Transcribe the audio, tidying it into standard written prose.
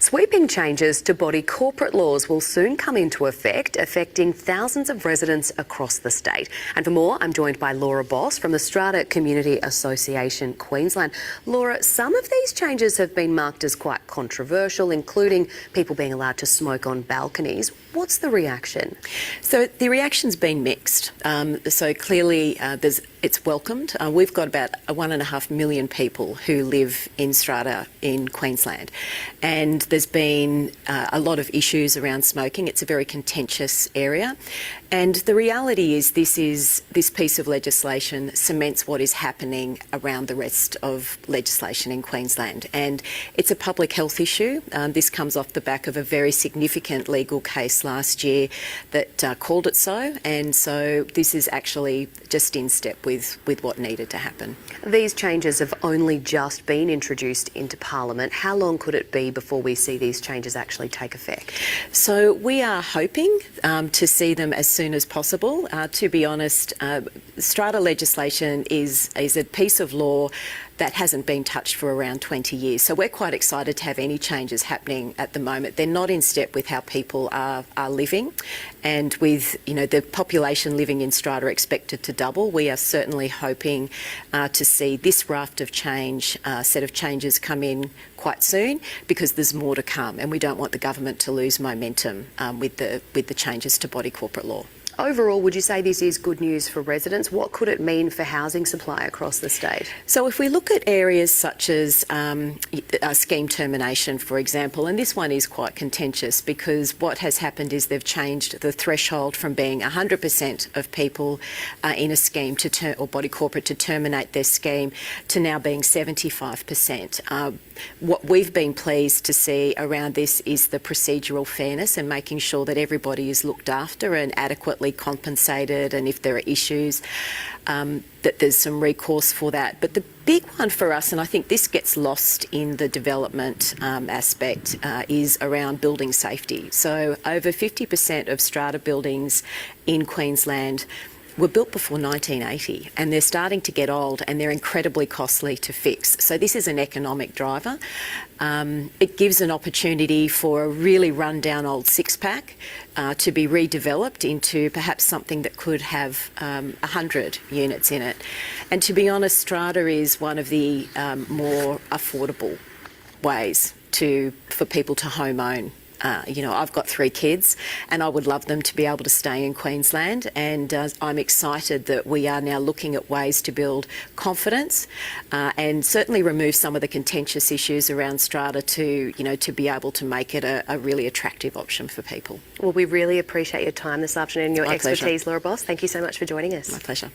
Sweeping changes to body corporate laws will soon come into effect, affecting thousands of residents across the state. And for more, I'm joined by Laura Boss from the Strata Community Association Queensland. Laura, some of these changes have been marked as quite controversial, including people being allowed to smoke on balconies. What's the reaction? So the reaction's been mixed. So clearly it's welcomed. We've got about 1.5 million people who live in Strata in Queensland, and there's been a lot of issues around smoking. It's a very contentious area, and the reality is this piece of legislation cements what is happening around the rest of legislation in Queensland, and it's a public health issue. This comes off the back of a very significant legal case last year that called it so, and so this is actually just in step with what needed to happen. These changes have only just been introduced into Parliament. How long could it be before we see these changes actually take effect? So we are hoping to see them as soon as possible. To be honest, strata legislation is a piece of law that hasn't been touched for around 20 years. So we're quite excited to have any changes happening at the moment. They're not in step with how people are living, and with the population living in Strata expected to double, we are certainly hoping to see this raft of set of changes come in quite soon, because there's more to come, and we don't want the government to lose momentum with the changes to body corporate law. Overall, would you say this is good news for residents? What could it mean for housing supply across the state? So if we look at areas such as scheme termination, for example, and this one is quite contentious, because what has happened is they've changed the threshold from being 100% of people in a scheme or body corporate to terminate their scheme to now being 75%. What we've been pleased to see around this is the procedural fairness and making sure that everybody is looked after and adequately compensated, and if there are issues, that there's some recourse for that. But the big one for us, and I think this gets lost in the development aspect, is around building safety. So over 50% of strata buildings in Queensland were built before 1980, and they're starting to get old, and they're incredibly costly to fix. So this is an economic driver. It gives an opportunity for a really run-down old six-pack to be redeveloped into perhaps something that could have 100 units in it. And to be honest, strata is one of the more affordable ways for people to home own. I've got 3 kids, and I would love them to be able to stay in Queensland, and I'm excited that we are now looking at ways to build confidence and certainly remove some of the contentious issues around strata to be able to make it a really attractive option for people. Well, we really appreciate your time this afternoon and your My expertise, pleasure. Laura Boss. Thank you so much for joining us. My pleasure.